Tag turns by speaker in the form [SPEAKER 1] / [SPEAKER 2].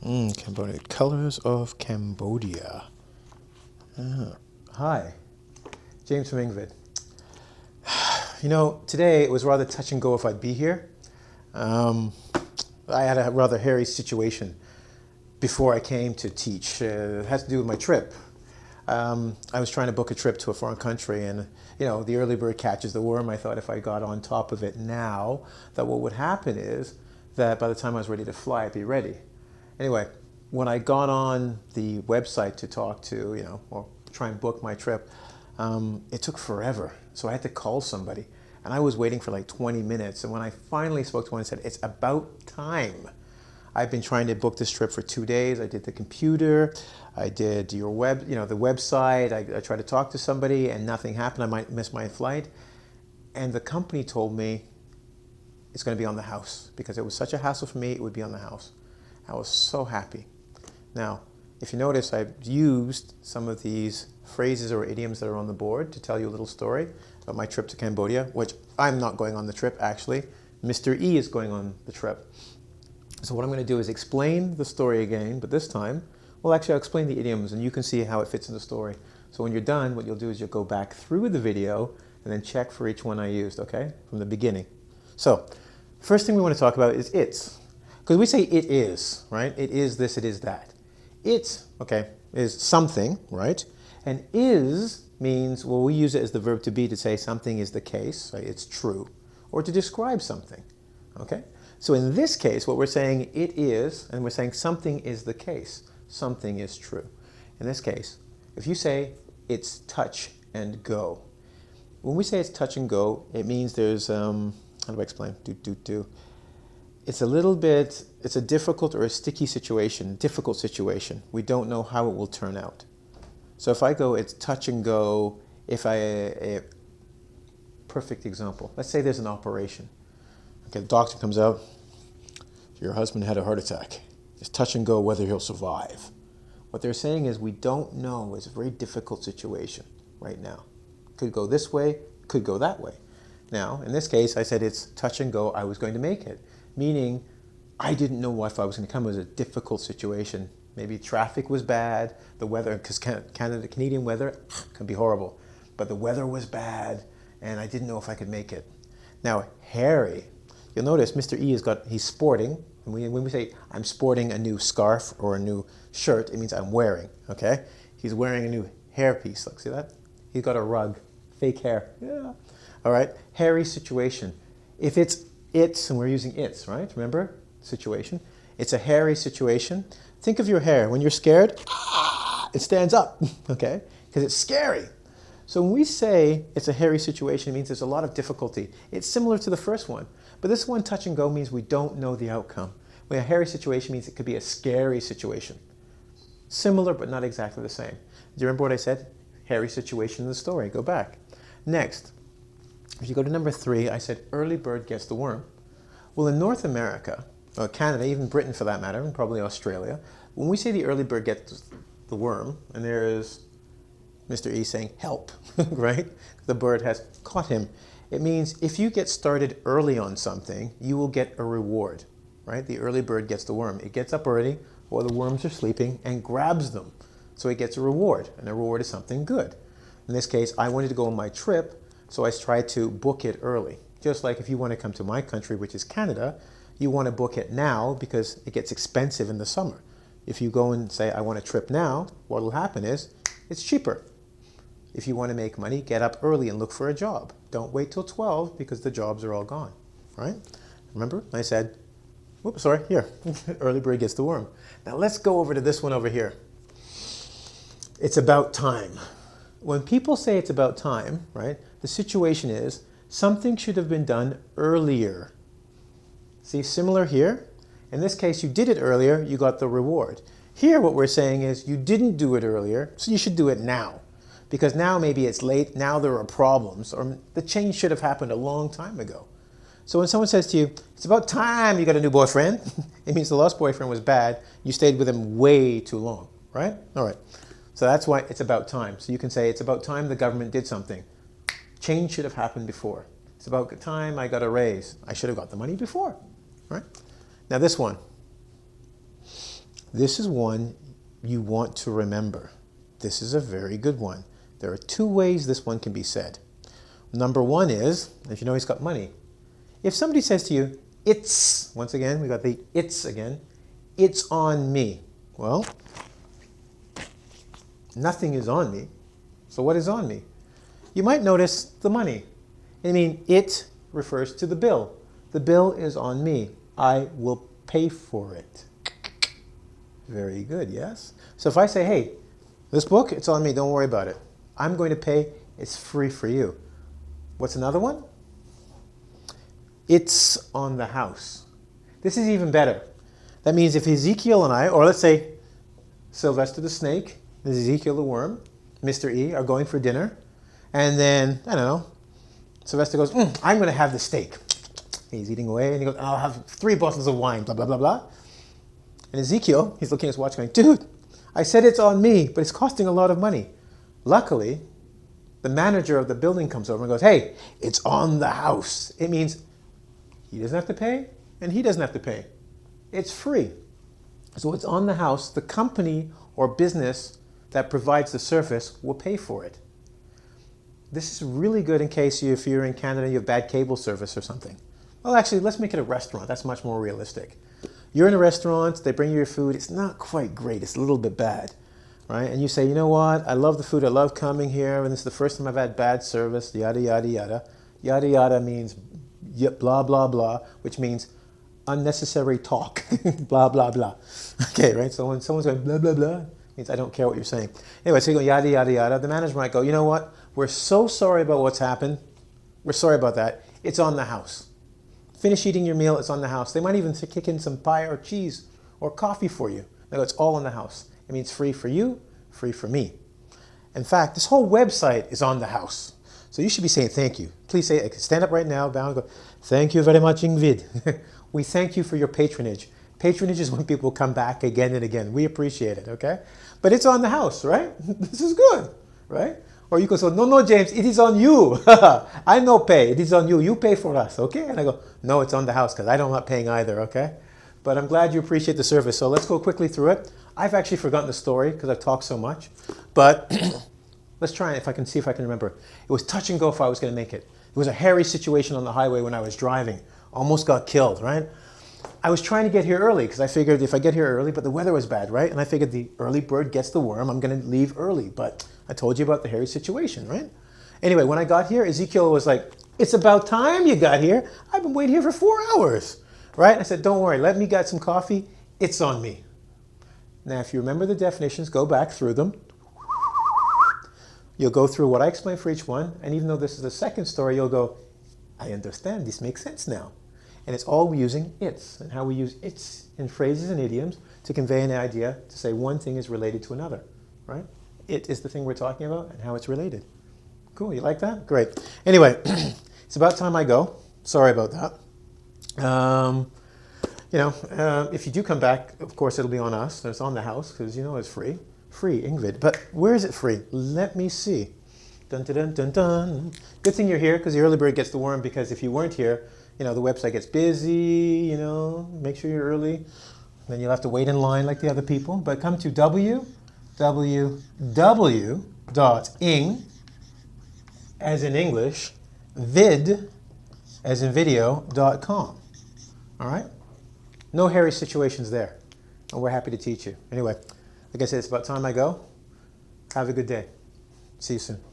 [SPEAKER 1] Cambodia. Colors of Cambodia. Hi, James from engVid. You know, today it was rather touch and go if I'd be here. I had a rather hairy situation before I came to teach. It has to do with my trip. I was trying to book a trip to a foreign country, and you know, the early bird catches the worm. I thought if I got on top of it now, that what would happen is that by the time I was ready to fly, I'd be ready. Anyway, when I got on the website to talk to, or try and book my trip, it took forever. So I had to call somebody, and I was waiting for like 20 minutes. And when I finally spoke to one, I said, "It's about time. I've been trying to book this trip for 2 days. I did the computer, I did your the website. I tried to talk to somebody and nothing happened. I might miss my flight." And the company told me it's going to be on the house because it was such a hassle for me, it would be on the house. I was so happy. Now, if you notice, I've used some of these phrases or idioms that are on the board to tell you a little story about my trip to Cambodia, which I'm not going on the trip, actually. Mr. E is going on the trip. So what I'm going to do is explain the story again, but this time, well, actually, I'll explain the idioms, and you can see how it fits in the story. So when you're done, what you'll do is you'll go back through the video and then check for each one I used, okay, from the beginning. So, first thing we want to talk about is it's. Because we say it is, right? It is this, it is that. It, okay, is something, right? And is means, well, we use it as the verb to be to say something is the case, right? It's true, or to describe something, okay? So in this case, what we're saying it is, and we're saying something is the case. Something is true. In this case, if you say it's touch and go, when we say it's touch and go, it means there's, how do I explain? It's a little bit, it's a difficult or a sticky situation, difficult situation. We don't know how it will turn out. So if I go, it's touch and go, perfect example. Let's say there's an operation. Okay, the doctor comes out, your husband had a heart attack. It's touch and go whether he'll survive. What they're saying is we don't know. It's a very difficult situation right now. Could go this way, could go that way. Now, in this case, I said it's touch and go, I was going to make it. Meaning, I didn't know if I was going to come. It was a difficult situation. Maybe traffic was bad, the weather, because Canadian weather can be horrible. But the weather was bad, and I didn't know if I could make it. Now, hairy. You'll notice Mr. E he's sporting. And when we say, I'm sporting a new scarf or a new shirt, it means I'm wearing, okay? He's wearing a new hairpiece. Look, see that? He's got a rug, fake hair. Yeah. All right, hairy situation. If it's, and we're using it's, right? Remember, situation. It's a hairy situation. Think of your hair. When you're scared, it stands up, okay? Because it's scary. So when we say it's a hairy situation, it means there's a lot of difficulty. It's similar to the first one. But this one, touch and go, means we don't know the outcome. When a hairy situation means it could be a scary situation. Similar, but not exactly the same. Do you remember what I said? Hairy situation in the story. Go back. Next, if you go to number 3, I said early bird gets the worm. Well, in North America, or Canada, even Britain for that matter, and probably Australia, when we say the early bird gets the worm, and there is Mr. E saying, help, right? The bird has caught him. It means if you get started early on something, you will get a reward, right? The early bird gets the worm. It gets up early while the worms are sleeping and grabs them. So it gets a reward, and a reward is something good. In this case, I wanted to go on my trip, so I tried to book it early. Just like if you want to come to my country, which is Canada, you want to book it now because it gets expensive in the summer. If you go and say, I want a trip now, what will happen is it's cheaper. If you want to make money, get up early and look for a job. Don't wait till 12 because the jobs are all gone, right? Remember, I said, whoops, sorry, here, early bird gets the worm. Now let's go over to this one over here. It's about time. When people say it's about time, right, the situation is something should have been done earlier. See, similar here. In this case, you did it earlier, you got the reward. Here, what we're saying is you didn't do it earlier, so you should do it now. Because now maybe it's late, now there are problems, or the change should have happened a long time ago. So when someone says to you, it's about time you got a new boyfriend, it means the last boyfriend was bad, you stayed with him way too long, right? All right. So that's why it's about time. So you can say it's about time the government did something. Change should have happened before. It's about time I got a raise. I should have got the money before, right? Now this one. This is one you want to remember. This is a very good one. There are two ways this one can be said. Number one is, if you know he's got money, if somebody says to you, it's, once again, we got the it's again, it's on me. Well, nothing is on me. So what is on me? You might notice the money. I mean, it refers to the bill. The bill is on me. I will pay for it. Very good, yes? So if I say, hey, this book, it's on me, don't worry about it. I'm going to pay, it's free for you. What's another one? It's on the house. This is even better. That means if Ezekiel and I, or let's say Sylvester the snake, Ezekiel the worm, Mr. E are going for dinner, and then, I don't know, Sylvester goes, I'm going to have the steak. He's eating away, and he goes, I'll have 3 bottles of wine, blah, blah, blah, blah. And Ezekiel, he's looking at his watch going, dude, I said it's on me, but it's costing a lot of money. Luckily, the manager of the building comes over and goes, hey, it's on the house. It means he doesn't have to pay, and he doesn't have to pay. It's free. So it's on the house. The company or business that provides the service will pay for it. This is really good in case if you're in Canada, you have bad cable service or something. Well, actually, let's make it a restaurant. That's much more realistic. You're in a restaurant, they bring you your food. It's not quite great. It's a little bit bad, right? And you say, you know what? I love the food. I love coming here. And this is the first time I've had bad service, yada, yada, yada. Yada, yada means blah, blah, blah, which means unnecessary talk, blah, blah, blah. Okay, right? So when someone's going blah, blah, blah, it means I don't care what you're saying. Anyway, so you go yada, yada, yada. The manager might go, you know what? We're so sorry about what's happened. We're sorry about that. It's on the house. Finish eating your meal, it's on the house. They might even kick in some pie or cheese or coffee for you. They go, it's all on the house. It means free for you, free for me. In fact, this whole website is on the house. So you should be saying thank you. Please say, stand up right now, bow and go, thank you very much, engVid. We thank you for your patronage. Patronage is when people come back again and again. We appreciate it, okay? But it's on the house, right? This is good, right? Or you can say, no, no, James, it is on you. I no pay. It is on you. You pay for us, okay? And I go, no, it's on the house because I'm not paying either, okay? But I'm glad you appreciate the service. So let's go quickly through it. I've actually forgotten the story because I've talked so much. But let's try it if I can see if I can remember. It was touch and go if I was going to make it. It was a hairy situation on the highway when I was driving. Almost got killed, right? I was trying to get here early because I figured if I get here early, but the weather was bad, right? And I figured the early bird gets the worm. I'm going to leave early. But I told you about the hairy situation, right? Anyway, when I got here, Ezekiel was like, it's about time you got here. I've been waiting here for 4 hours, right? I said, don't worry, let me get some coffee. It's on me. Now, if you remember the definitions, go back through them. You'll go through what I explained for each one. And even though this is the second story, you'll go, I understand. This makes sense now. And it's all using it's and how we use it's in phrases and idioms to convey an idea, to say one thing is related to another, right? It is the thing we're talking about and how it's related. Cool, you like that? Great. Anyway, it's about time I go. Sorry about that. If you do come back, of course, it'll be on us. It's on the house because, it's free. Free, engVid. But where is it free? Let me see. Dun, dun, dun, dun, dun. Good thing you're here because the early bird gets the worm, because if you weren't here, the website gets busy, make sure you're early. Then you'll have to wait in line like the other people. But come to www.ing, as in English, vid, as in video.com. All right? No hairy situations there. And we're happy to teach you. Anyway, like I said, it's about time I go. Have a good day. See you soon.